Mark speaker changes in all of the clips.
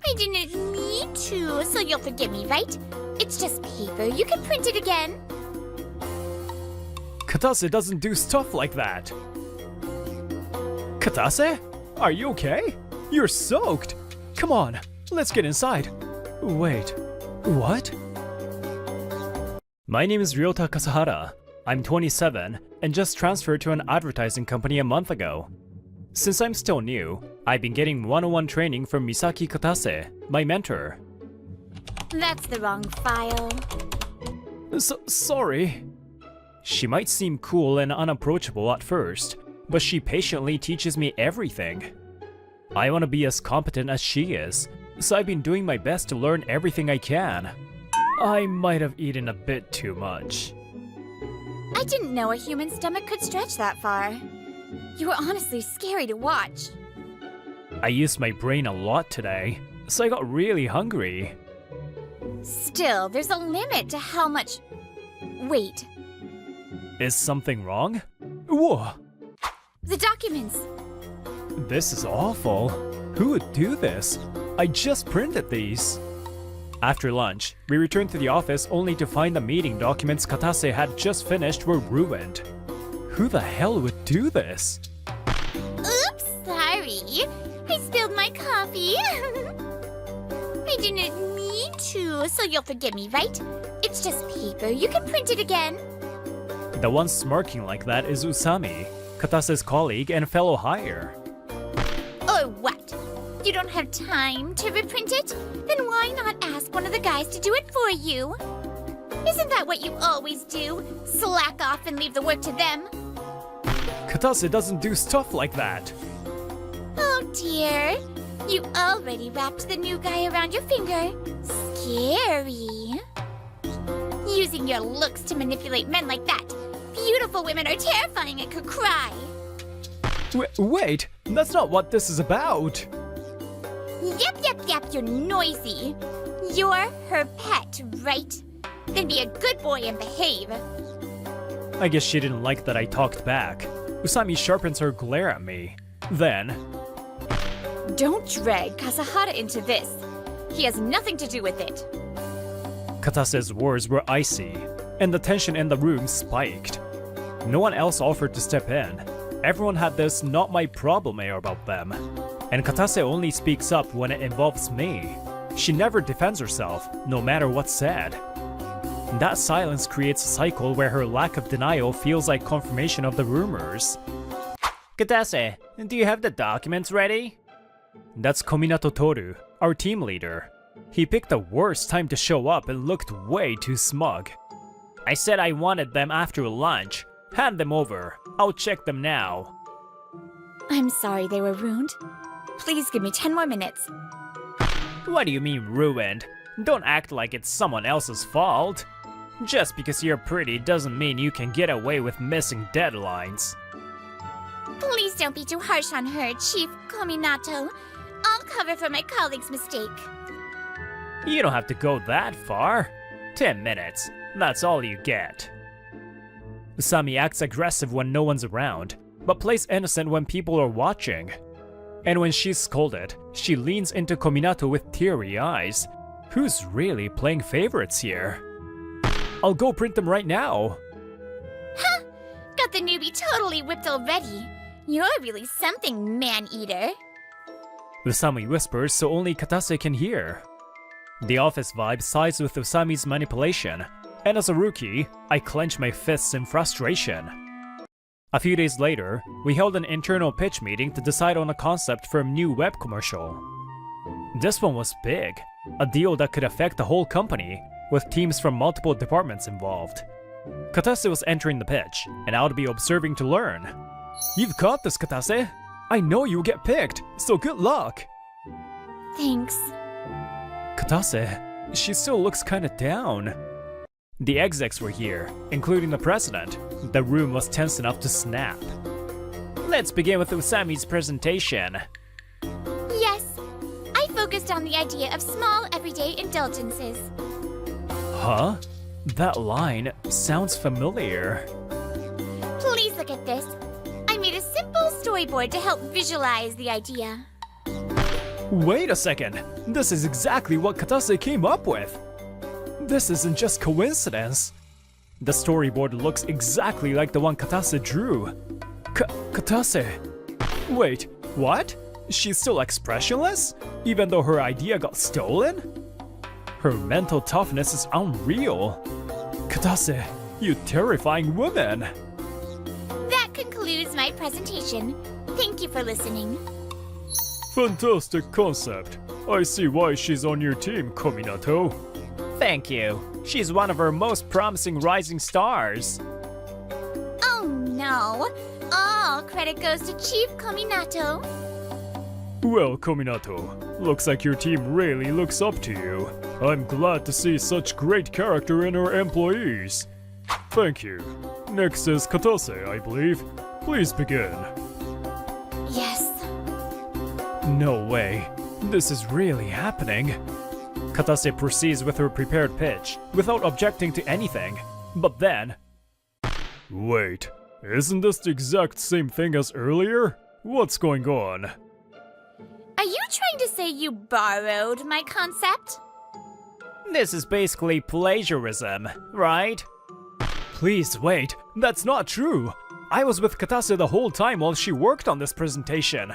Speaker 1: I didn't mean to, so you'll forgive me, right? It's just paper. You can print it again.
Speaker 2: Katase doesn't do stuff like that. Katase? Are you okay? You're soaked. Come on, let's get inside. Wait, what? My name is Ryota Kasahara. I'm 27 and just transferred to an advertising company a month ago. Since I'm still new, I've been getting one-on-one training from Misaki Katase, my mentor.
Speaker 1: That's the wrong file.
Speaker 2: Sorry. She might seem cool and unapproachable at first, but she patiently teaches me everything. I want to be as competent as she is, so I've been doing my best to learn everything I can. I might have eaten a bit too much.
Speaker 1: I didn't know a human stomach could stretch that far. You were honestly scary to watch.
Speaker 2: I used my brain a lot today, so I got really hungry.
Speaker 1: Still, there's a limit to how much... Wait.
Speaker 2: Is something wrong? Whoa!
Speaker 1: The documents!
Speaker 2: This is awful. Who would do this? I just printed these. After lunch, we returned to the office only to find the meeting documents Katase had just finished were ruined. Who the hell would do this?
Speaker 1: Oops, sorry. I spilled my coffee. I didn't mean to, so you'll forgive me, right? It's just paper. You can print it again.
Speaker 2: The one smirking like that is Usami, Katase's colleague and fellow hire.
Speaker 1: Or what? You don't have time to reprint it? Then why not ask one of the guys to do it for you? Isn't that what you always do? Slack off and leave the work to them?
Speaker 2: Katase doesn't do stuff like that.
Speaker 1: Oh dear. You already wrapped the new guy around your finger. Scary. Using your looks to manipulate men like that. Beautiful women are terrifying and could cry.
Speaker 2: Wait, that's not what this is about.
Speaker 1: Yep, you're noisy. You're her pet, right? Then be a good boy and behave.
Speaker 2: I guess she didn't like that I talked back. Usami sharpens her glare at me. Then...
Speaker 1: Don't drag Kasahara into this. He has nothing to do with it.
Speaker 2: Katase's words were icy, and the tension in the room spiked. No one else offered to step in. Everyone had this not my problem air about them. And Katase only speaks up when it involves me. She never defends herself, no matter what's said. That silence creates a cycle where her lack of denial feels like confirmation of the rumors. Katase, do you have the documents ready? That's Kominato Toru, our team leader. He picked the worst time to show up and looked way too smug. I said I wanted them after lunch. Hand them over. I'll check them now.
Speaker 1: I'm sorry they were ruined. Please give me 10 more minutes.
Speaker 2: What do you mean ruined? Don't act like it's someone else's fault. Just because you're pretty doesn't mean you can get away with missing deadlines.
Speaker 1: Please don't be too harsh on her, Chief Kominato. I'll cover for my colleague's mistake.
Speaker 2: You don't have to go that far. 10 minutes. That's all you get. Usami acts aggressive when no one's around, but plays innocent when people are watching. And when she's scolded, she leans into Kominato with teary eyes. Who's really playing favorites here? I'll go print them right now.
Speaker 1: Huh! Got the newbie totally whipped already. You're really something, man-eater.
Speaker 2: Usami whispers so only Katase can hear. The office vibe sides with Usami's manipulation, and as a rookie, I clench my fists in frustration. A few days later, we held an internal pitch meeting to decide on a concept for a new web commercial. This one was big, a deal that could affect the whole company, with teams from multiple departments involved. Katase was entering the pitch, and I would be observing to learn. You've got this, Katase! I know you'll get picked, so good luck!
Speaker 1: Thanks.
Speaker 2: Katase, she still looks kinda down. The execs were here, including the president. The room was tense enough to snap. Let's begin with Usami's presentation.
Speaker 1: Yes, I focused on the idea of small, everyday indulgences.
Speaker 2: Huh? That line sounds familiar.
Speaker 1: Please look at this. I made a simple storyboard to help visualize the idea.
Speaker 2: Wait a second, this is exactly what Katase came up with. This isn't just coincidence. The storyboard looks exactly like the one Katase drew. Katase. Wait, what? She's still expressionless? Even though her idea got stolen? Her mental toughness is unreal. Katase, you terrifying woman.
Speaker 1: That concludes my presentation. Thank you for listening.
Speaker 2: Fantastic concept. I see why she's on your team, Kominato. Thank you. She's one of our most promising rising stars.
Speaker 1: Oh no! All credit goes to Chief Kominato.
Speaker 2: Well, Kominato, looks like your team really looks up to you. I'm glad to see such great character in her employees. Thank you. Next is Katase, I believe. Please begin.
Speaker 1: Yes.
Speaker 2: No way. This is really happening. Katase proceeds with her prepared pitch, without objecting to anything. But then... Wait, isn't this the exact same thing as earlier? What's going on?
Speaker 1: Are you trying to say you borrowed my concept?
Speaker 2: This is basically plagiarism, right? Please wait, that's not true. I was with Katase the whole time while she worked on this presentation.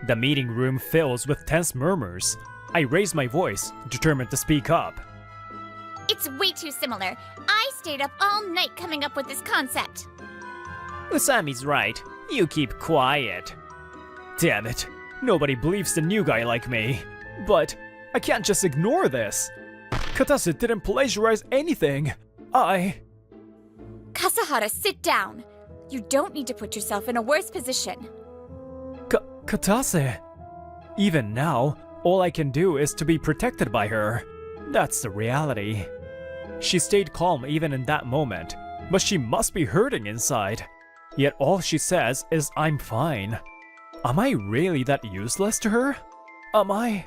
Speaker 2: The meeting room fills with tense murmurs. I raise my voice, determined to speak up.
Speaker 1: It's way too similar. I stayed up all night coming up with this concept.
Speaker 2: Usami's right. You keep quiet. Damn it. Nobody believes the new guy like me. But I can't just ignore this. Katase didn't plagiarize anything.
Speaker 1: Kasahara, sit down. You don't need to put yourself in a worse position.
Speaker 2: Katase. Even now, all I can do is to be protected by her. That's the reality. She stayed calm even in that moment, but she must be hurting inside. Yet all she says is, I'm fine. Am I really that useless to her? Am I?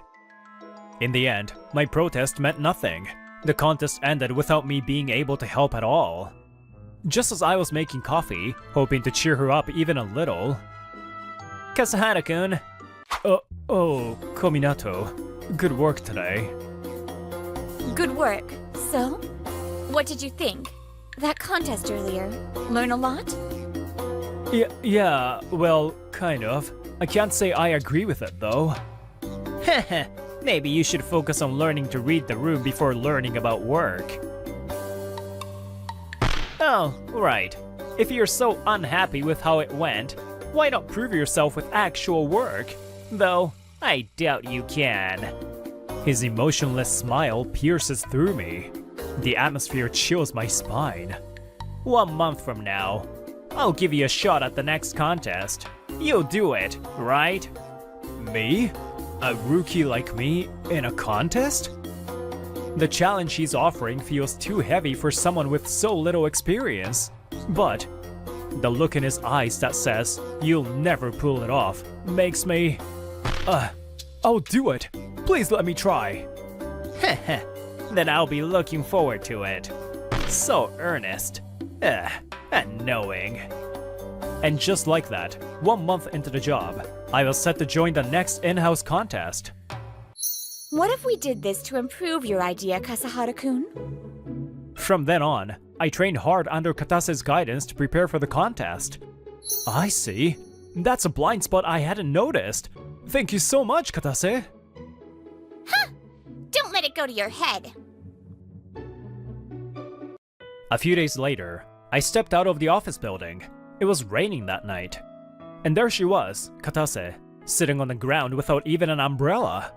Speaker 2: In the end, my protest meant nothing. The contest ended without me being able to help at all. Just as I was making coffee, hoping to cheer her up even a little... Kasahara-kun! Oh, Kominato. Good work today.
Speaker 1: Good work. So, what did you think? That contest earlier. Learn a lot?
Speaker 2: Yeah, well, kind of. I can't say I agree with it, though. Heh, maybe you should focus on learning to read the room before learning about work. Oh, right. If you're so unhappy with how it went, why not prove yourself with actual work? Though, I doubt you can. His emotionless smile pierces through me. The atmosphere chills my spine. 1 month from now, I'll give you a shot at the next contest. You'll do it, right? Me? A rookie like me in a contest? The challenge he's offering feels too heavy for someone with so little experience. But the look in his eyes that says, you'll never pull it off, makes me... I'll do it. Please let me try. Heh, then I'll be looking forward to it. So earnest. Annoying. And just like that, 1 month into the job, I was set to join the next in-house contest.
Speaker 1: What if we did this to improve your idea, Kasahara-kun?
Speaker 2: From then on, I trained hard under Katase's guidance to prepare for the contest. I see. That's a blind spot I hadn't noticed. Thank you so much, Katase.
Speaker 1: Huh! Don't let it go to your head.
Speaker 2: A few days later, I stepped out of the office building. It was raining that night. And there she was, Katase, sitting on the ground without even an umbrella.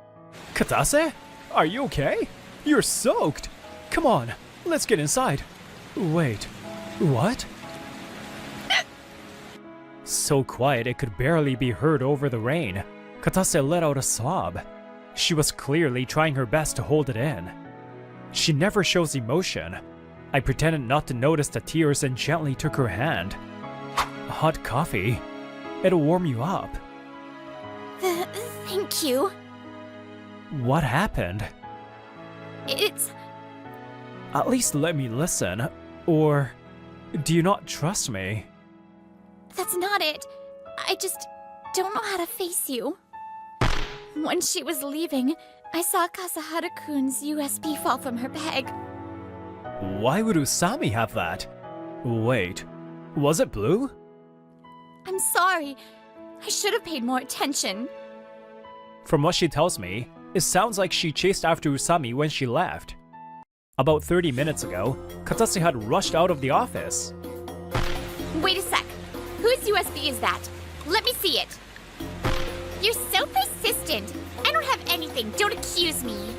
Speaker 2: Katase? Are you okay? You're soaked! Come on, let's get inside. Wait, what? So quiet it could barely be heard over the rain. Katase let out a sob. She was clearly trying her best to hold it in. She never shows emotion. I pretended not to notice the tears and gently took her hand. Hot coffee. It'll warm you up.
Speaker 1: Thank you.
Speaker 2: What happened?
Speaker 1: It's...
Speaker 2: At least let me listen. Or do you not trust me?
Speaker 1: That's not it. I just don't know how to face you. When she was leaving, I saw Kasahara-kun's USB fall from her bag.
Speaker 2: Why would Usami have that? Wait, was it blue?
Speaker 1: I'm sorry. I should have paid more attention.
Speaker 2: From what she tells me, it sounds like she chased after Usami when she left. About 30 minutes ago, Katase had rushed out of the office.
Speaker 1: Wait a sec. Whose USB is that? Let me see it. You're so persistent. I don't have anything. Don't accuse me.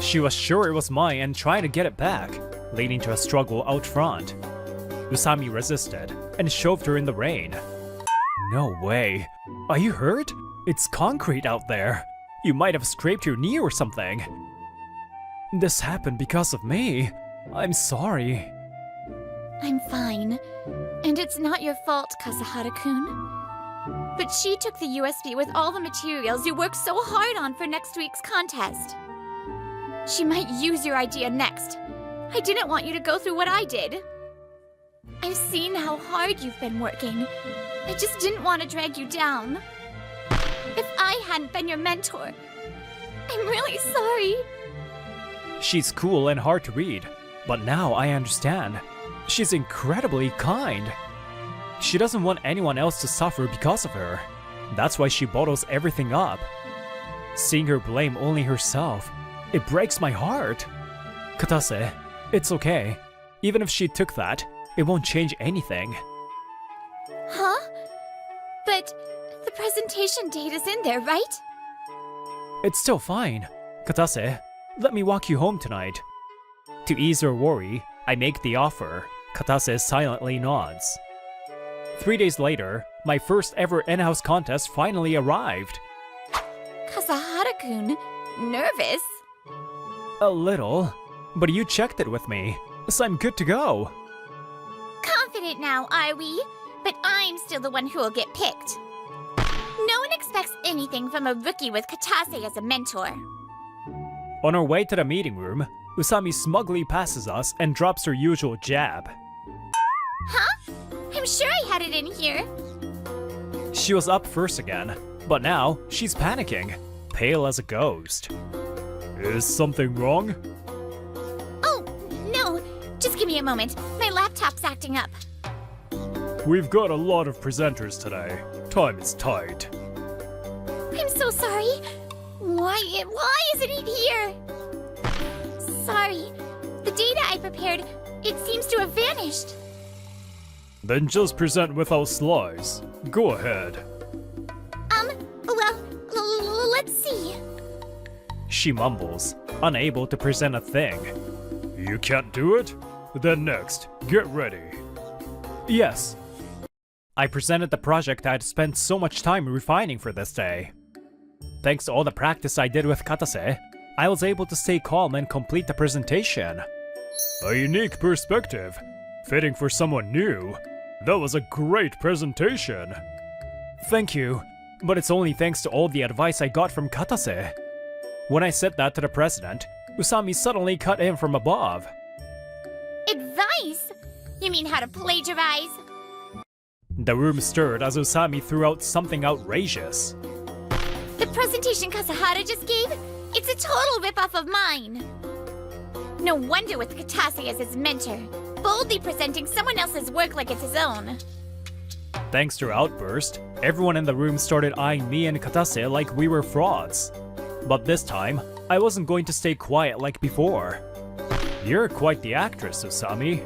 Speaker 2: She was sure it was mine and trying to get it back, leading to a struggle out front. Usami resisted and shoved her in the rain. No way. Are you hurt? It's concrete out there. You might have scraped your knee or something. This happened because of me. I'm sorry.
Speaker 1: I'm fine. And it's not your fault, Kasahara-kun. But she took the USB with all the materials you worked so hard on for next week's contest. She might use your idea next. I didn't want you to go through what I did. I've seen how hard you've been working. I just didn't want to drag you down. If I hadn't been your mentor, I'm really sorry.
Speaker 2: She's cool and hard to read, but now I understand. She's incredibly kind. She doesn't want anyone else to suffer because of her. That's why she bottles everything up. Seeing her blame only herself, it breaks my heart. Katase, it's okay. Even if she took that, it won't change anything.
Speaker 1: Huh? But the presentation date is in there, right?
Speaker 2: It's still fine. Katase, let me walk you home tonight. To ease her worry, I make the offer. Katase silently nods. 3 days later, my first ever in-house contest finally arrived.
Speaker 1: Kasahara-kun, nervous?
Speaker 2: A little, but you checked it with me, so I'm good to go.
Speaker 1: Confident now, are we? But I'm still the one who will get picked. No one expects anything from a rookie with Katase as a mentor.
Speaker 2: On our way to the meeting room, Usami smugly passes us and drops her usual jab.
Speaker 1: Huh? I'm sure I had it in here.
Speaker 2: She was up first again, but now she's panicking, pale as a ghost. Is something wrong?
Speaker 1: Oh, no. Just give me a moment. My laptop's acting up.
Speaker 2: We've got a lot of presenters today. Time is tight.
Speaker 1: I'm so sorry. Why isn't it here? Sorry. The data I prepared, it seems to have vanished.
Speaker 2: Then just present without slides. Go ahead.
Speaker 1: Well, let's see.
Speaker 2: She mumbles, unable to present a thing. You can't do it? Then next, get ready. Yes. I presented the project I'd spent so much time refining for this day. Thanks to all the practice I did with Katase, I was able to stay calm and complete the presentation. A unique perspective, fitting for someone new. That was a great presentation. Thank you, but it's only thanks to all the advice I got from Katase. When I said that to the president, Usami suddenly cut in from above.
Speaker 1: Advice? You mean how to plagiarize?
Speaker 2: The room stirred as Usami threw out something outrageous.
Speaker 1: The presentation Kasahara just gave? It's a total ripoff of mine. No wonder with Katase as his mentor, boldly presenting someone else's work like it's his own.
Speaker 2: Thanks to her outburst, everyone in the room started eyeing me and Katase like we were frauds. But this time, I wasn't going to stay quiet like before. You're quite the actress, Usami.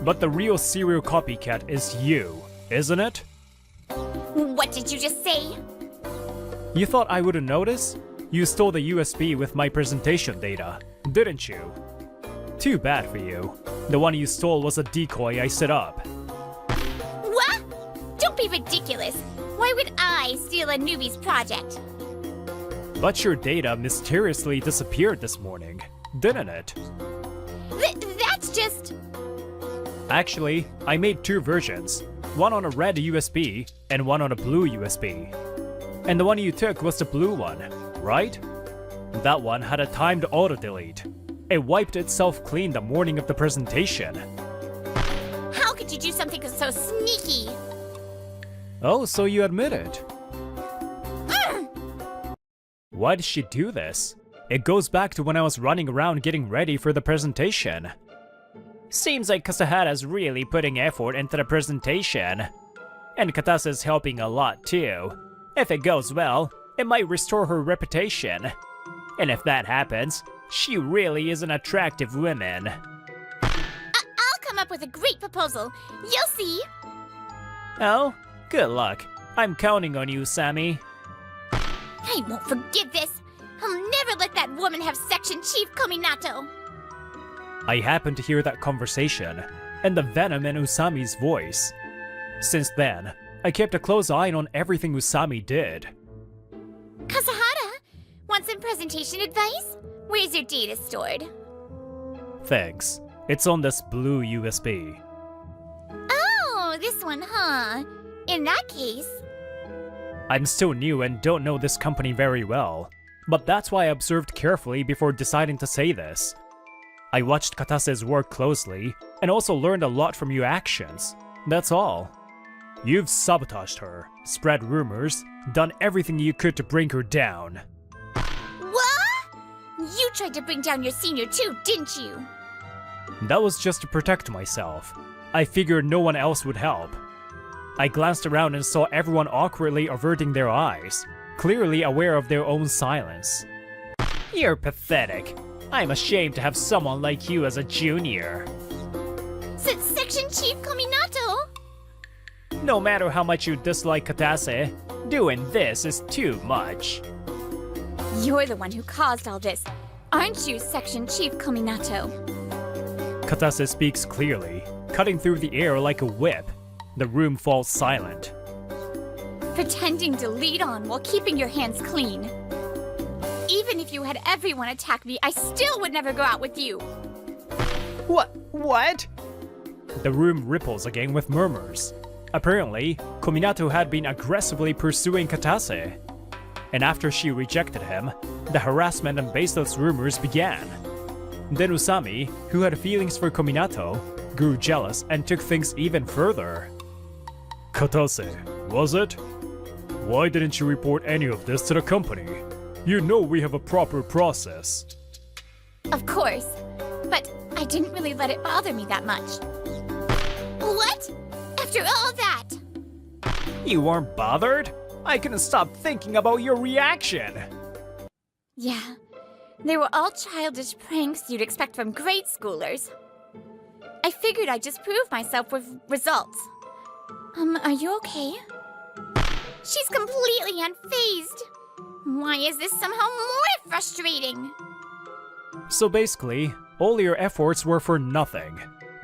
Speaker 2: But the real serial copycat is you, isn't it?
Speaker 1: What did you just say?
Speaker 2: You thought I wouldn't notice? You stole the USB with my presentation data, didn't you? Too bad for you. The one you stole was a decoy I set up.
Speaker 1: What? Don't be ridiculous. Why would I steal a newbie's project?
Speaker 2: But your data mysteriously disappeared this morning, didn't it?
Speaker 1: That's just...
Speaker 2: Actually, I made 2 versions. One on a red USB and one on a blue USB. And the one you took was the blue one, right? That one had a timed auto-delete. It wiped itself clean the morning of the presentation.
Speaker 1: How could you do something so sneaky?
Speaker 2: Oh, so you admit it. Why did she do this? It goes back to when I was running around getting ready for the presentation. Seems like Kasahara's really putting effort into the presentation. And Katase's helping a lot too. If it goes well, it might restore her reputation. And if that happens, she really is an attractive woman.
Speaker 1: I'll come up with a great proposal. You'll see.
Speaker 2: Oh, good luck. I'm counting on you, Sammy.
Speaker 1: I won't forgive this. I'll never let that woman have Section Chief Kominato.
Speaker 2: I happened to hear that conversation, and the venom in Usami's voice. Since then, I kept a close eye on everything Usami did.
Speaker 1: Kasahara, want some presentation advice? Where's your data stored?
Speaker 2: Thanks. It's on this blue USB.
Speaker 1: Oh, this one, huh? In that case...
Speaker 2: I'm still new and don't know this company very well, but that's why I observed carefully before deciding to say this. I watched Katase's work closely, and also learned a lot from your actions. That's all. You've sabotaged her, spread rumors, done everything you could to bring her down.
Speaker 1: What? You tried to bring down your senior too, didn't you?
Speaker 2: That was just to protect myself. I figured no one else would help. I glanced around and saw everyone awkwardly averting their eyes, clearly aware of their own silence. You're pathetic. I'm ashamed to have someone like you as a junior.
Speaker 1: Section Chief Kominato?
Speaker 2: No matter how much you dislike Katase, doing this is too much.
Speaker 1: You're the one who caused all this, aren't you, Section Chief Kominato?
Speaker 2: Katase speaks clearly, cutting through the air like a whip. The room falls silent.
Speaker 1: Pretending to lead on while keeping your hands clean. Even if you had everyone attack me, I still would never go out with you.
Speaker 2: What? The room ripples again with murmurs. Apparently, Kominato had been aggressively pursuing Katase. And after she rejected him, the harassment and baseless rumors began. Then Usami, who had feelings for Kominato, grew jealous and took things even further. Katase, was it? Why didn't you report any of this to the company? You know we have a proper process.
Speaker 1: Of course, but I didn't really let it bother me that much. What? After all that?
Speaker 2: You weren't bothered? I couldn't stop thinking about your reaction.
Speaker 1: Yeah, they were all childish pranks you'd expect from grade schoolers. I figured I'd just prove myself with results. Are you okay? She's completely unfazed. Why is this somehow more frustrating?
Speaker 2: So basically, all your efforts were for nothing.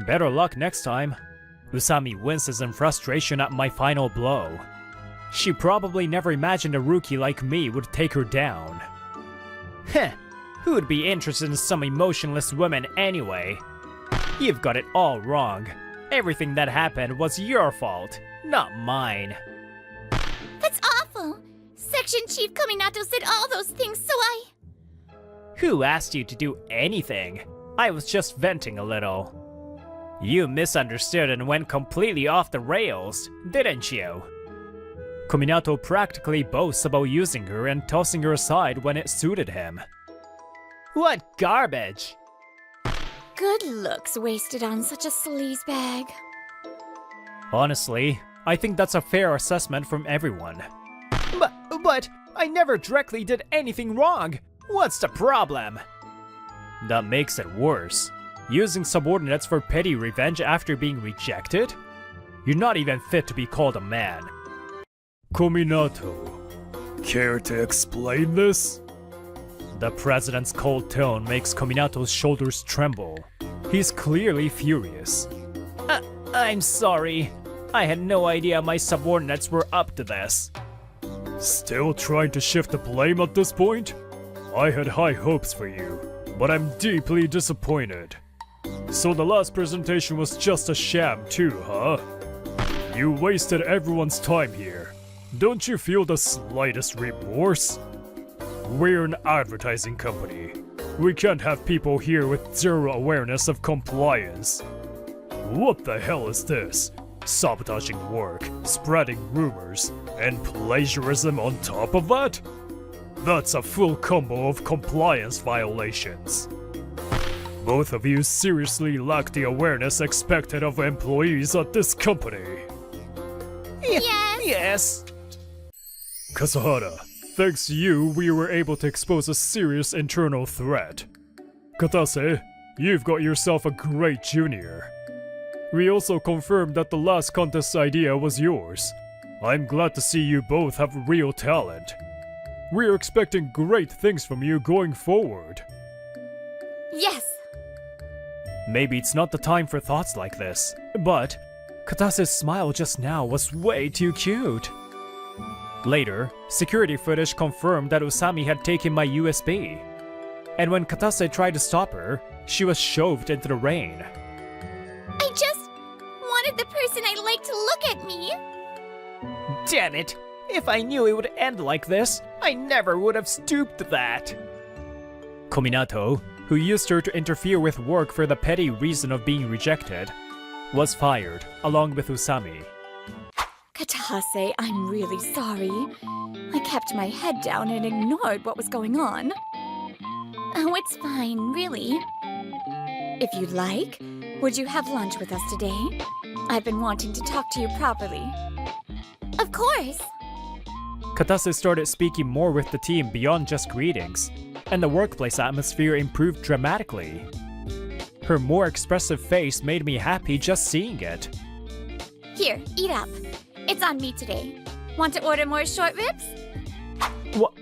Speaker 2: Better luck next time. Usami winces in frustration at my final blow. She probably never imagined a rookie like me would take her down. Heh, who'd be interested in some emotionless woman anyway? You've got it all wrong. Everything that happened was your fault, not mine.
Speaker 1: That's awful. Section Chief Kominato said all those things, so I...
Speaker 2: Who asked you to do anything? I was just venting a little. You misunderstood and went completely off the rails, didn't you? Kominato practically boasts about using her and tossing her aside when it suited him. What garbage!
Speaker 1: Good looks wasted on such a sleazebag.
Speaker 2: Honestly, I think that's a fair assessment from everyone. But I never directly did anything wrong. What's the problem? That makes it worse. Using subordinates for petty revenge after being rejected? You're not even fit to be called a man. Kominato, care to explain this? The president's cold tone makes Kominato's shoulders tremble. He's clearly furious. I'm sorry. I had no idea my subordinates were up to this. Still trying to shift the blame at this point? I had high hopes for you, but I'm deeply disappointed. So the last presentation was just a sham too, huh? You wasted everyone's time here. Don't you feel the slightest remorse? We're an advertising company. We can't have people here with zero awareness of compliance. What the hell is this? Sabotaging work, spreading rumors, and plagiarism on top of that? That's a full combo of compliance violations. Both of you seriously lack the awareness expected of employees at this company.
Speaker 1: Yes.
Speaker 2: Kasahara, thanks to you, we were able to expose a serious internal threat. Katase, you've got yourself a great junior. We also confirmed that the last contest idea was yours. I'm glad to see you both have real talent. We're expecting great things from you going forward.
Speaker 1: Yes.
Speaker 2: Maybe it's not the time for thoughts like this, but Katase's smile just now was way too cute. Later, security footage confirmed that Usami had taken my USB. And when Katase tried to stop her, she was shoved into the rain.
Speaker 1: I just wanted the person I like to look at me.
Speaker 2: Damn it! If I knew it would end like this, I never would have stooped to that. Kominato, who used her to interfere with work for the petty reason of being rejected, was fired, along with Usami.
Speaker 3: Katase, I'm really sorry. I kept my head down and ignored what was going on.
Speaker 1: Oh, it's fine, really.
Speaker 3: If you'd like, would you have lunch with us today? I've been wanting to talk to you properly.
Speaker 1: Of course.
Speaker 2: Katase started speaking more with the team beyond just greetings, and the workplace atmosphere improved dramatically. Her more expressive face made me happy just seeing it.
Speaker 1: Here, eat up. It's on me today. Want to order more short ribs?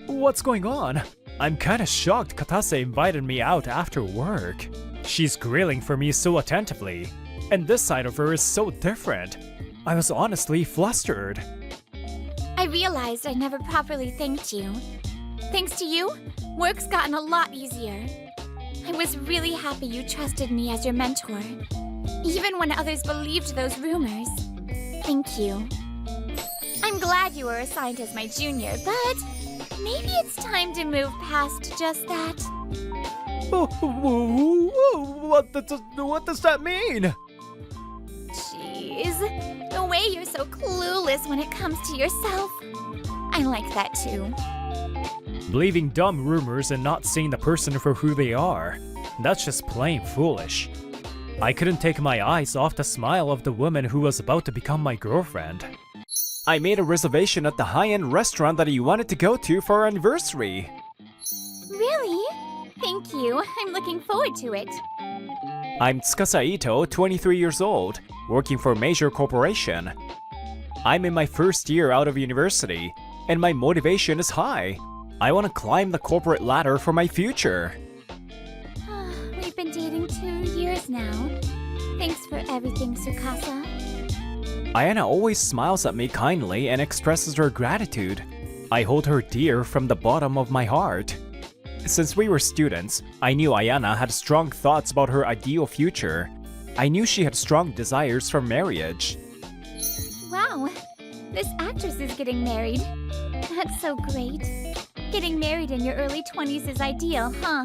Speaker 2: What's going on? I'm kinda shocked Katase invited me out after work. She's grilling for me so attentively, and this side of her is so different. I was honestly flustered.
Speaker 1: I realized I never properly thanked you. Thanks to you, work's gotten a lot easier. I was really happy you trusted me as your mentor, even when others believed those rumors. Thank you. I'm glad you were assigned as my junior, but maybe it's time to move past just that.
Speaker 2: What does that mean?
Speaker 1: Jeez, the way you're so clueless when it comes to yourself. I like that too.
Speaker 2: Believing dumb rumors and not seeing the person for who they are. That's just plain foolish. I couldn't take my eyes off the smile of the woman who was about to become my girlfriend. I made a reservation at the high-end restaurant that you wanted to go to for our anniversary.
Speaker 1: Really? Thank you. I'm looking forward to it.
Speaker 2: I'm Tsukasa Ito, 23 years old, working for a major corporation. I'm in my first year out of university, and my motivation is high. I want to climb the corporate ladder for my future.
Speaker 1: We've been dating 2 years now. Thanks for everything, Tsukasa.
Speaker 2: Ayana always smiles at me kindly and expresses her gratitude. I hold her dear from the bottom of my heart. Since we were students, I knew Ayana had strong thoughts about her ideal future. I knew she had strong desires for marriage.
Speaker 1: Wow, this actress is getting married. That's so great. Getting married in your early 20s is ideal, huh?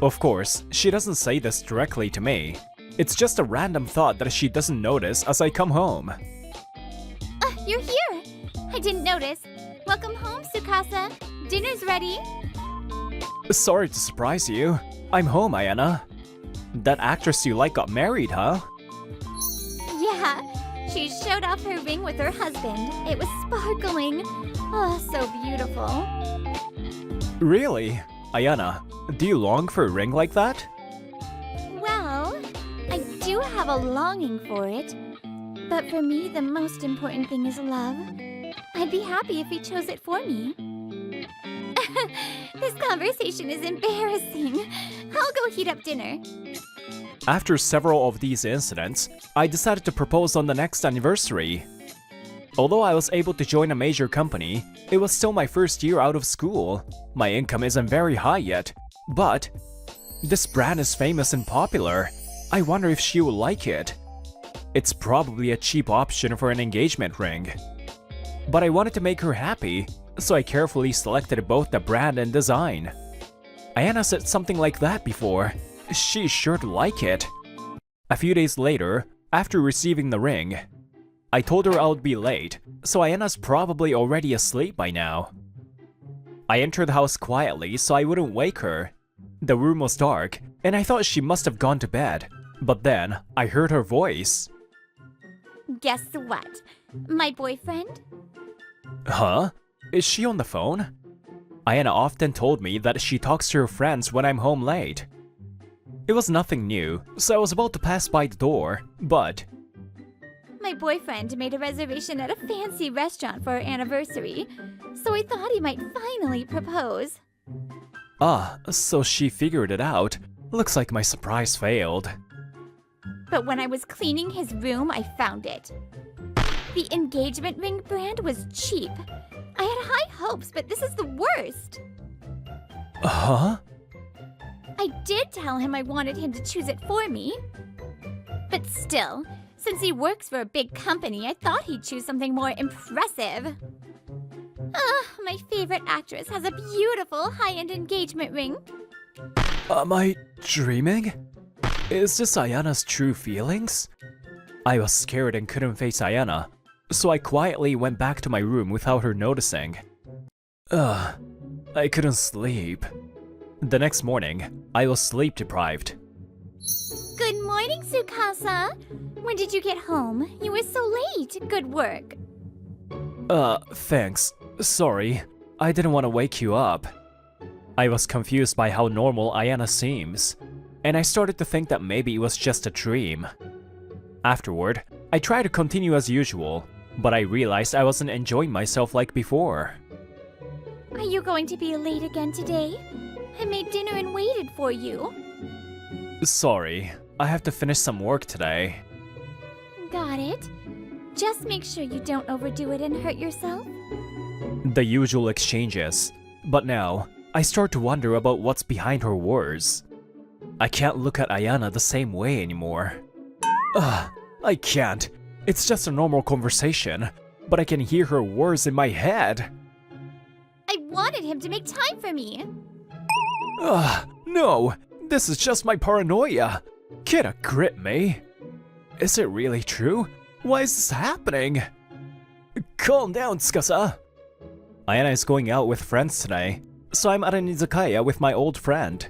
Speaker 2: Of course, she doesn't say this directly to me. It's just a random thought that she doesn't notice as I come home.
Speaker 1: You're here! I didn't notice. Welcome home, Tsukasa. Dinner's ready.
Speaker 2: Sorry to surprise you. I'm home, Ayana. That actress you like got married, huh?
Speaker 1: Yeah, she showed off her ring with her husband. It was sparkling. Oh, so beautiful.
Speaker 2: Really? Ayana, do you long for a ring like that?
Speaker 1: Well, I do have a longing for it. But for me, the most important thing is love. I'd be happy if he chose it for me. This conversation is embarrassing. I'll go heat up dinner.
Speaker 2: After several of these incidents, I decided to propose on the next anniversary. Although I was able to join a major company, it was still my first year out of school. My income isn't very high yet, but this brand is famous and popular. I wonder if she will like it. It's probably a cheap option for an engagement ring. But I wanted to make her happy, so I carefully selected both the brand and design. Ayana said something like that before. She's sure to like it. A few days later, after receiving the ring, I told her I would be late, so Ayana's probably already asleep by now. I entered the house quietly so I wouldn't wake her. The room was dark, and I thought she must have gone to bed. But then, I heard her voice.
Speaker 1: Guess what? My boyfriend?
Speaker 2: Huh? Is she on the phone? Ayana often told me that she talks to her friends when I'm home late. It was nothing new, so I was about to pass by the door, but...
Speaker 1: My boyfriend made a reservation at a fancy restaurant for our anniversary, so I thought he might finally propose.
Speaker 2: Ah, so she figured it out. Looks like my surprise failed.
Speaker 1: But when I was cleaning his room, I found it. The engagement ring brand was cheap. I had high hopes, but this is the worst.
Speaker 2: Huh?
Speaker 1: I did tell him I wanted him to choose it for me. But still, since he works for a big company, I thought he'd choose something more impressive. My favorite actress has a beautiful high-end engagement ring.
Speaker 2: Am I dreaming? Is this Ayana's true feelings? I was scared and couldn't face Ayana, so I quietly went back to my room without her noticing. I couldn't sleep. The next morning, I was sleep deprived.
Speaker 1: Good morning, Tsukasa. When did you get home? You were so late. Good work.
Speaker 2: Thanks. Sorry, I didn't want to wake you up. I was confused by how normal Ayana seems, and I started to think that maybe it was just a dream. Afterward, I tried to continue as usual, but I realized I wasn't enjoying myself like before.
Speaker 1: Are you going to be late again today? I made dinner and waited for you.
Speaker 2: Sorry, I have to finish some work today.
Speaker 1: Got it. Just make sure you don't overdo it and hurt yourself.
Speaker 2: The usual exchanges, but now, I start to wonder about what's behind her words. I can't look at Ayana the same way anymore. I can't. It's just a normal conversation, but I can hear her words in my head.
Speaker 1: I wanted him to make time for me.
Speaker 2: No, this is just my paranoia. Get a grip, me. Is it really true? Why is this happening? Calm down, Tsukasa. Ayana is going out with friends today, so I'm at an izakaya with my old friend.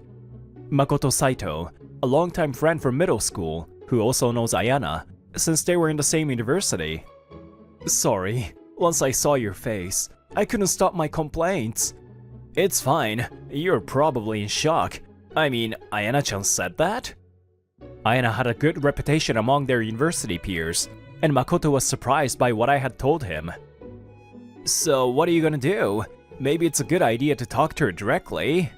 Speaker 2: Makoto Saito, a longtime friend from middle school, who also knows Ayana, since they were in the same university. Sorry, once I saw your face, I couldn't stop my complaints. It's fine, you're probably in shock. I mean, Ayana-chan said that? Ayana had a good reputation among their university peers, and Makoto was surprised by what I had told him. So what are you gonna do? Maybe it's a good idea to talk to her directly.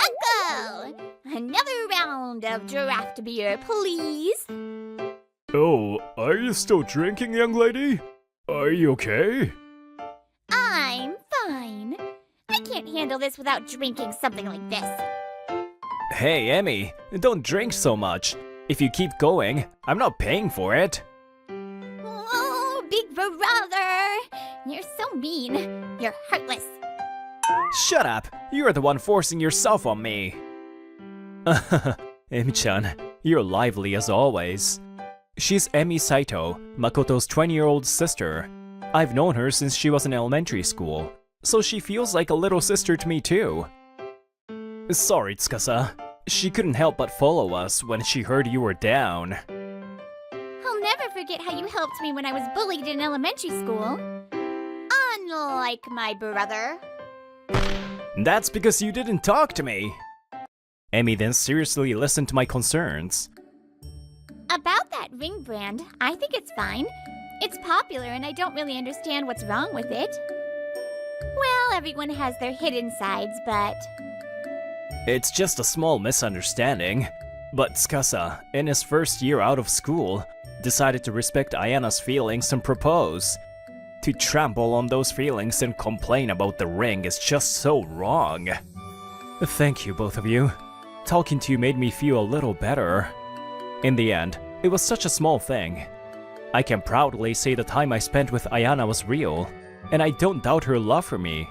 Speaker 1: Uncle! Another round of draft beer, please.
Speaker 2: Oh, are you still drinking, young lady? Are you okay?
Speaker 1: I'm fine. I can't handle this without drinking something like this.
Speaker 2: Hey, Emmy, don't drink so much. If you keep going, I'm not paying for it.
Speaker 1: Oh, big brother! You're so mean. You're heartless.
Speaker 2: Shut up! You're the one forcing yourself on me. Emi-chan, you're lively as always. She's Emi Saito, Makoto's 20-year-old sister. I've known her since she was in elementary school, so she feels like a little sister to me too. Sorry, Tsukasa. She couldn't help but follow us when she heard you were down.
Speaker 1: I'll never forget how you helped me when I was bullied in elementary school. Unlike my brother.
Speaker 2: That's because you didn't talk to me. Emi then seriously listened to my concerns.
Speaker 1: About that ring brand, I think it's fine. It's popular and I don't really understand what's wrong with it. Well, everyone has their hidden sides, but...
Speaker 2: It's just a small misunderstanding. But Tsukasa, in his first year out of school, decided to respect Ayana's feelings and propose. To trample on those feelings and complain about the ring is just so wrong. Thank you, both of you. Talking to you made me feel a little better. In the end, it was such a small thing. I can proudly say the time I spent with Ayana was real, and I don't doubt her love for me.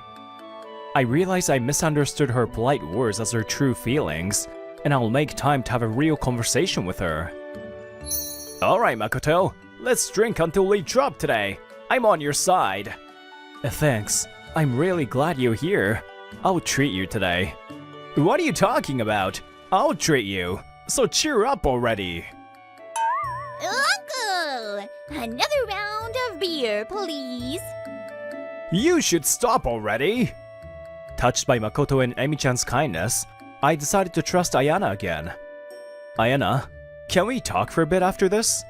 Speaker 2: I realize I misunderstood her polite words as her true feelings, and I'll make time to have a real conversation with her. Alright, Makoto, let's drink until we drop today. I'm on your side. Thanks. I'm really glad you're here. I'll treat you today. What are you talking about? I'll treat you. So cheer up already.
Speaker 1: Uncle! Another round of beer, please.
Speaker 2: You should stop already. Touched by Makoto and Emi-chan's kindness, I decided to trust Ayana again. Ayana, can we talk for a bit after this?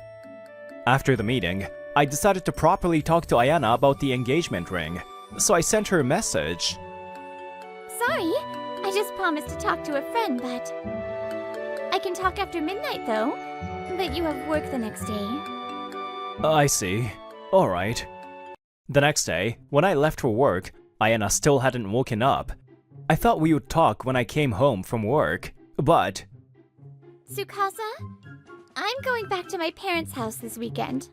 Speaker 2: After the meeting, I decided to properly talk to Ayana about the engagement ring, so I sent her a message.
Speaker 1: Sorry, I just promised to talk to a friend, but... I can talk after midnight, though. But you have work the next day.
Speaker 2: I see. Alright. The next day, when I left for work, Ayana still hadn't woken up. I thought we would talk when I came home from work, but...
Speaker 1: Tsukasa, I'm going back to my parents' house this weekend.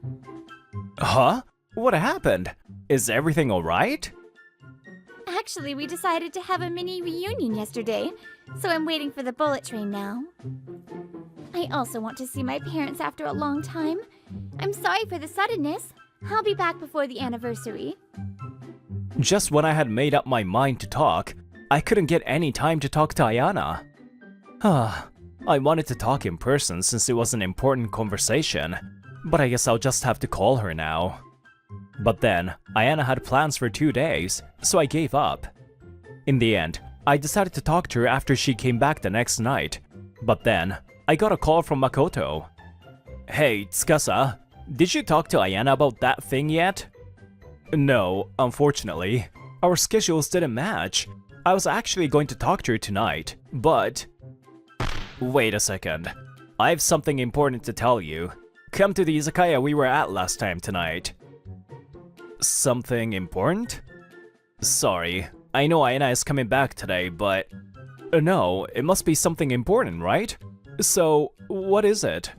Speaker 2: Huh? What happened? Is everything alright?
Speaker 1: Actually, we decided to have a mini reunion yesterday, so I'm waiting for the bullet train now. I also want to see my parents after a long time. I'm sorry for the suddenness. I'll be back before the anniversary.
Speaker 2: Just when I had made up my mind to talk, I couldn't get any time to talk to Ayana. I wanted to talk in person since it was an important conversation, but I guess I'll just have to call her now. But then, Ayana had plans for 2 days, so I gave up. In the end, I decided to talk to her after she came back the next night, but then, I got a call from Makoto. Hey, Tsukasa, did you talk to Ayana about that thing yet? No, unfortunately. Our schedules didn't match. I was actually going to talk to her tonight, but... Wait a second. I have something important to tell you. Come to the izakaya we were at last time tonight. Something important? Sorry, I know Ayana is coming back today, but... No, it must be something important, right? So, what is it?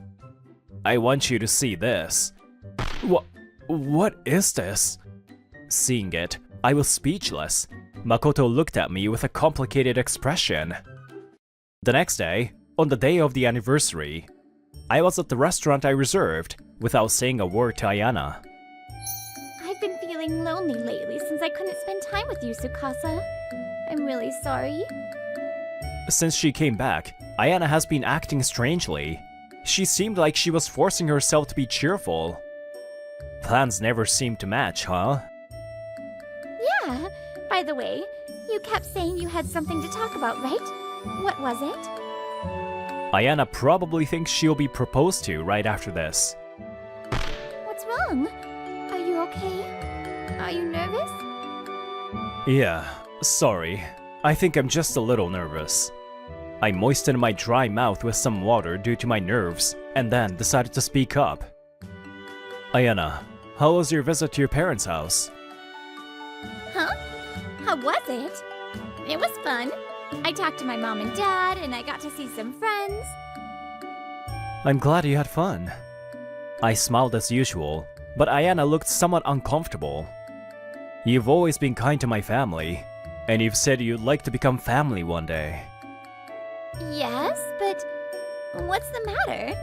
Speaker 2: I want you to see this. What is this? Seeing it, I was speechless. Makoto looked at me with a complicated expression. The next day, on the day of the anniversary, I was at the restaurant I reserved without saying a word to Ayana.
Speaker 1: I've been feeling lonely lately since I couldn't spend time with you, Tsukasa. I'm really sorry.
Speaker 2: Since she came back, Ayana has been acting strangely. She seemed like she was forcing herself to be cheerful. Plans never seem to match, huh?
Speaker 1: Yeah. By the way, you kept saying you had something to talk about, right? What was it?
Speaker 2: Ayana probably thinks she'll be proposed to right after this.
Speaker 1: What's wrong? Are you okay? Are you nervous?
Speaker 2: Yeah, sorry. I think I'm just a little nervous. I moistened my dry mouth with some water due to my nerves, and then decided to speak up. Ayana, how was your visit to your parents' house?
Speaker 1: Huh? How was it? It was fun. I talked to my mom and dad, and I got to see some friends.
Speaker 2: I'm glad you had fun. I smiled as usual, but Ayana looked somewhat uncomfortable. You've always been kind to my family, and you've said you'd like to become family one day.
Speaker 1: Yes, but what's the matter?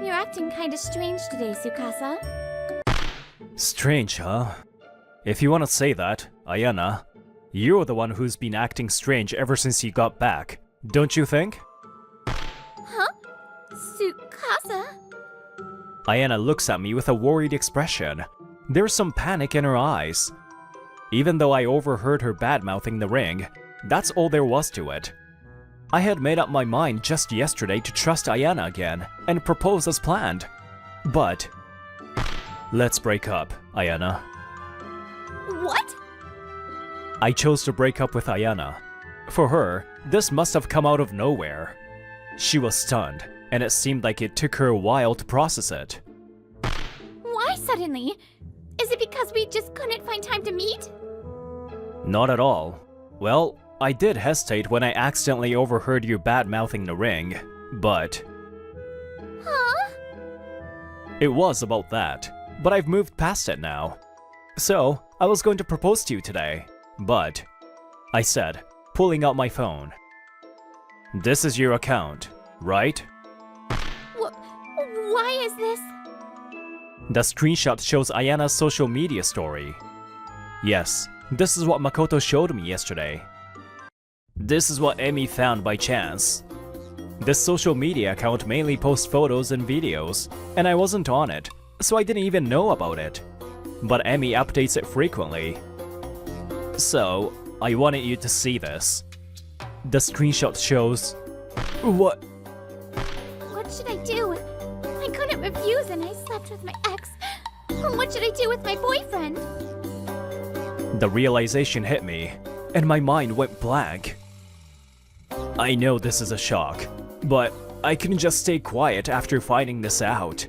Speaker 1: You're acting kinda strange today, Tsukasa.
Speaker 2: Strange, huh? If you want to say that, Ayana, you're the one who's been acting strange ever since you got back, don't you think?
Speaker 1: Huh? Tsukasa?
Speaker 2: Ayana looks at me with a worried expression. There's some panic in her eyes. Even though I overheard her bad-mouthing the ring, that's all there was to it. I had made up my mind just yesterday to trust Ayana again and propose as planned. But... let's break up, Ayana.
Speaker 1: What?
Speaker 2: I chose to break up with Ayana. For her, this must have come out of nowhere. She was stunned, and it seemed like it took her a while to process it.
Speaker 1: Why suddenly? Is it because we just couldn't find time to meet?
Speaker 2: Not at all. Well, I did hesitate when I accidentally overheard you bad-mouthing the ring, but...
Speaker 1: Huh?
Speaker 2: It was about that, but I've moved past it now. So, I was going to propose to you today, but... I said, pulling out my phone. This is your account, right?
Speaker 1: Why is this?
Speaker 2: The screenshot shows Ayana's social media story. Yes, This is what Makoto showed me yesterday. This is what Emi found by chance. This social media account mainly posts photos and videos, and I wasn't on it, so I didn't even know about it. But Emi updates it frequently. So, I wanted you to see this. The screenshot shows... What?
Speaker 1: What should I do? I couldn't refuse and I slept with my ex. What should I do with my boyfriend?
Speaker 2: The realization hit me, and my mind went blank. I know this is a shock, but I couldn't just stay quiet after finding this out.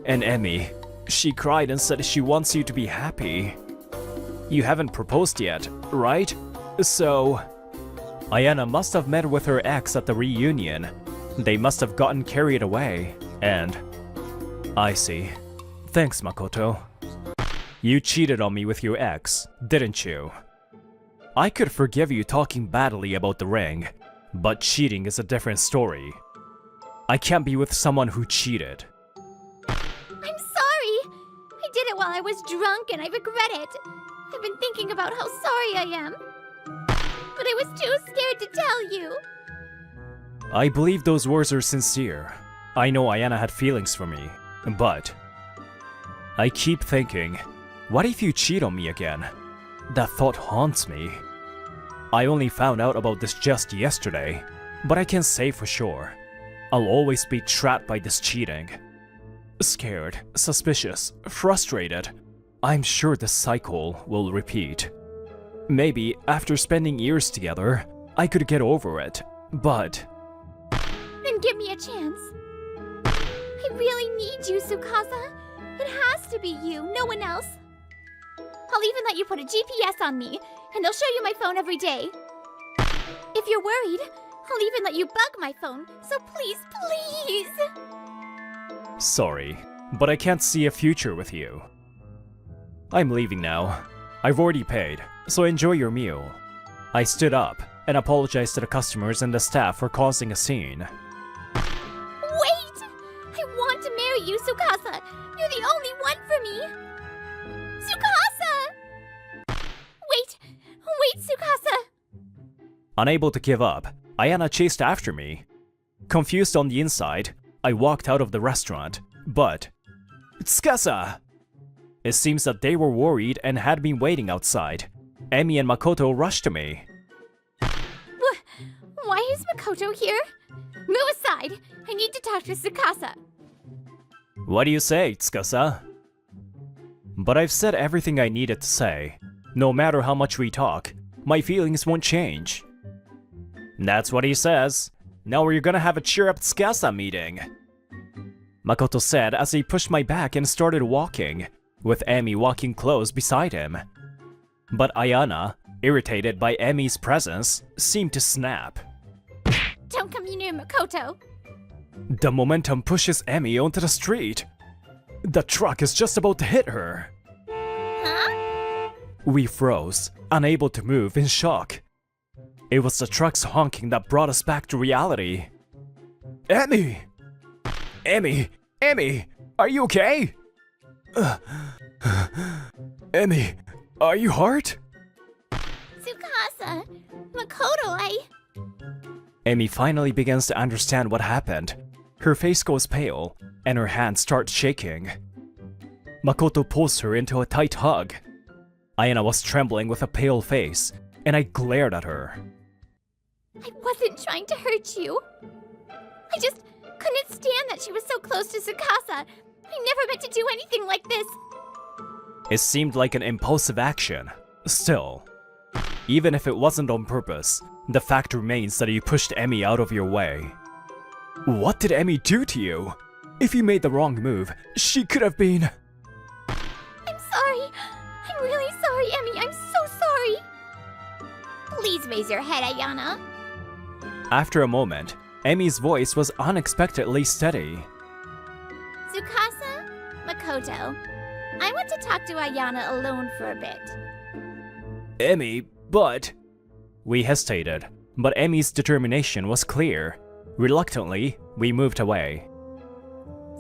Speaker 2: And Emi, she cried and said she wants you to be happy. You haven't proposed yet, right? So... Ayana must have met with her ex at the reunion. They must have gotten carried away, and... I see. Thanks, Makoto. You cheated on me with your ex, didn't you? I could forgive you talking badly about the ring, but cheating is a different story. I can't be with someone who cheated.
Speaker 1: I'm sorry! I did it while I was drunk and I regret it. I've been thinking about how sorry I am. But I was too scared to tell you.
Speaker 2: I believe those words are sincere. I know Ayana had feelings for me, but... I keep thinking, what if you cheat on me again? That thought haunts me. I only found out about this just yesterday, but I can't say for sure. I'll always be trapped by this cheating. Scared, suspicious, frustrated. I'm sure this cycle will repeat. Maybe after spending years together, I could get over it, but...
Speaker 1: Then give me a chance. I really need you, Tsukasa. It has to be you, no one else. I'll even let you put a GPS on me, and they'll show you my phone every day. If you're worried, I'll even let you bug my phone, so please, please!
Speaker 2: Sorry, but I can't see a future with you. I'm leaving now. I've already paid, so enjoy your meal. I stood up and apologized to the customers and the staff for causing a scene.
Speaker 1: Wait! I want to marry you, Tsukasa! You're the only one for me! Tsukasa! Wait, Tsukasa!
Speaker 2: Unable to give up, Ayana chased after me. Confused on the inside, I walked out of the restaurant, but... Tsukasa! It seems that they were worried and had been waiting outside. Emi and Makoto rushed to me.
Speaker 1: Why is Makoto here? Move aside! I need to talk to Tsukasa.
Speaker 2: What do you say, Tsukasa? But I've said everything I needed to say. No matter how much we talk, my feelings won't change. That's what he says. Now we're gonna have a cheer up Tsukasa meeting. Makoto said as he pushed my back and started walking, with Emi walking close beside him. But Ayana, irritated by Emi's presence, seemed to snap.
Speaker 1: Don't come near Makoto.
Speaker 2: The momentum pushes Emi onto the street. The truck is just about to hit her.
Speaker 1: Huh?
Speaker 2: We froze, unable to move in shock. It was the truck's honking that brought us back to reality. Emi! Emi, are you okay? Emi, are you hurt?
Speaker 1: Tsukasa, Makoto,
Speaker 2: Emi finally begins to understand what happened. Her face goes pale, and her hand starts shaking. Makoto pulls her into a tight hug. Ayana was trembling with a pale face, and I glared at her.
Speaker 1: I wasn't trying to hurt you. I just couldn't stand that she was so close to Tsukasa. I never meant to do anything like this.
Speaker 2: It seemed like an impulsive action. Still, even if it wasn't on purpose, the fact remains that you pushed Emi out of your way. What did Emi do to you? If you made the wrong move, she could have been...
Speaker 1: I'm sorry. I'm really sorry, Emi. I'm so sorry. Please raise your head, Ayana.
Speaker 2: After a moment, Emi's voice was unexpectedly steady.
Speaker 1: Tsukasa, Makoto, I want to talk to Ayana alone for a bit.
Speaker 2: Emi, but... We hesitated, but Emi's determination was clear. Reluctantly, we moved away.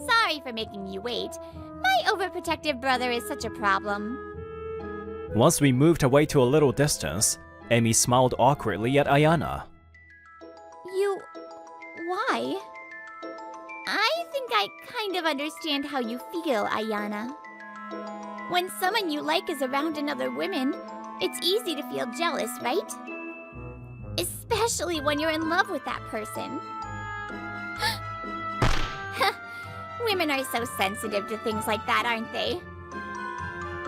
Speaker 1: Sorry for making you wait. My overprotective brother is such a problem.
Speaker 2: Once we moved away to a little distance, Amy smiled awkwardly at Ayana.
Speaker 1: Why? I think I kind of understand how you feel, Ayana. When someone you like is around another woman, it's easy to feel jealous, right? Especially when you're in love with that person. Women are so sensitive to things like that, aren't they?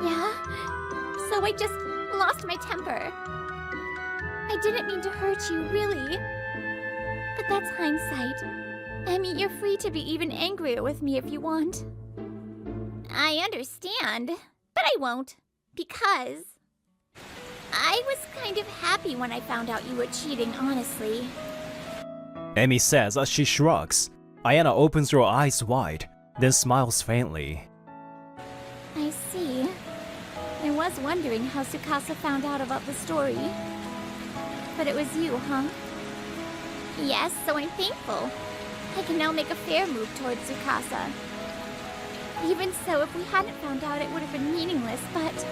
Speaker 1: Yeah, so I just lost my temper. I didn't mean to hurt you, really. But that's hindsight. Emmy, you're free to be even angrier with me if you want. I understand, but I won't. Because I was kind of happy when I found out you were cheating, honestly.
Speaker 2: Amy says as she shrugs. Ayana opens her eyes wide, then smiles faintly.
Speaker 1: I see. I was wondering how Tsukasa found out about the story. But it was you, huh? Yes, so I'm thankful. I can now make a fair move towards Tsukasa. Even so, if we hadn't found out, it would have been meaningless, but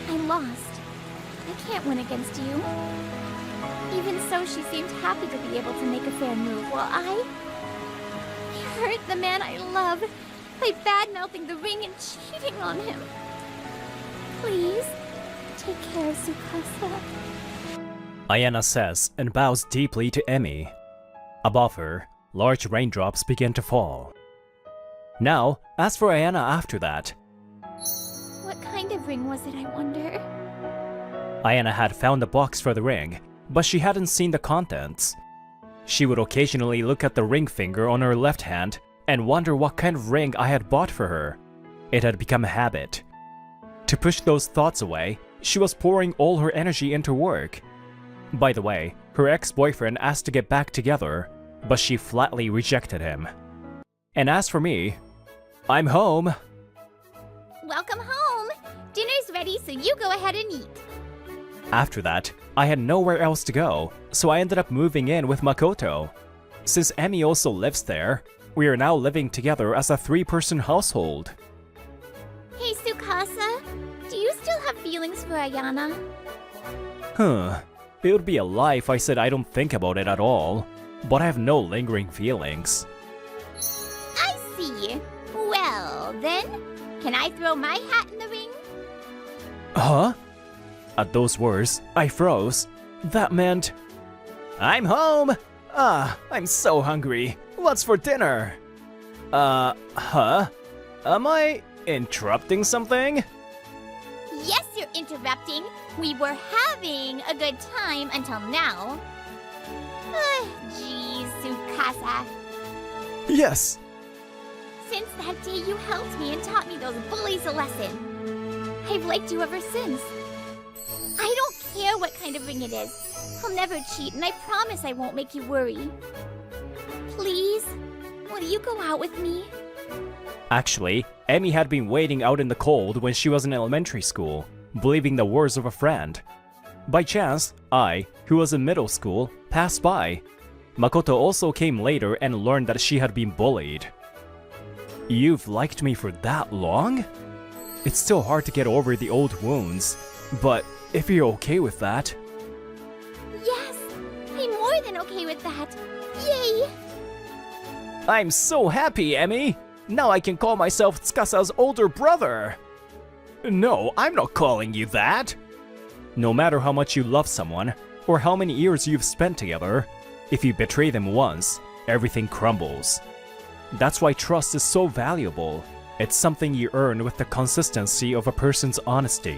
Speaker 1: I lost. I can't win against you. Even so, she seemed happy to be able to make a fair move, while I hurt the man I love by bad-mouthing the ring and cheating on him. Please, take care of Tsukasa.
Speaker 2: Ayana says and bows deeply to Emi. Above her, large raindrops begin to fall. Now, as for Ayana after that.
Speaker 1: What kind of ring was it, I wonder?
Speaker 2: Ayana had found the box for the ring, but she hadn't seen the contents. She would occasionally look at the ring finger on her left hand and wonder what kind of ring I had bought for her. It had become a habit. To push those thoughts away, she was pouring all her energy into work. By the way, her ex-boyfriend asked to get back together, but she flatly rejected him. And as for me, I'm home.
Speaker 1: Welcome home! Dinner's ready, so you go ahead and eat.
Speaker 2: After that, I had nowhere else to go, so I ended up moving in with Makoto. Since Emi also lives there, we are now living together as a 3-person household.
Speaker 1: Hey, Tsukasa, do you still have feelings for Ayana?
Speaker 2: It would be a lie if I said I don't think about it at all, but I have no lingering feelings.
Speaker 1: I see. Well, then, can I throw my hat in the ring?
Speaker 2: Huh? At those words, I froze. That meant... I'm home! I'm so hungry. What's for dinner? Huh? Am I interrupting something?
Speaker 1: Yes, you're interrupting. We were having a good time until now. Geez, Tsukasa.
Speaker 2: Yes!
Speaker 1: Since that day you helped me and taught me those bullies a lesson. I've liked you ever since. I don't care what kind of ring it is. I'll never cheat, and I promise I won't make you worry. Please, will you go out with me?
Speaker 2: Actually, Emi had been waiting out in the cold when she was in elementary school, believing the words of a friend. By chance, I, who was in middle school, passed by. Makoto also came later and learned that she had been bullied. You've liked me for that long? It's still hard to get over the old wounds, but if you're okay with that...
Speaker 1: Yes, I'm more than okay with that. Yay!
Speaker 2: I'm so happy, Emi! Now I can call myself Tsukasa's older brother! No, I'm not calling you that! No matter how much you love someone, or how many years you've spent together, if you betray them once, everything crumbles. That's why trust is so valuable. It's something you earn with the consistency of a person's honesty.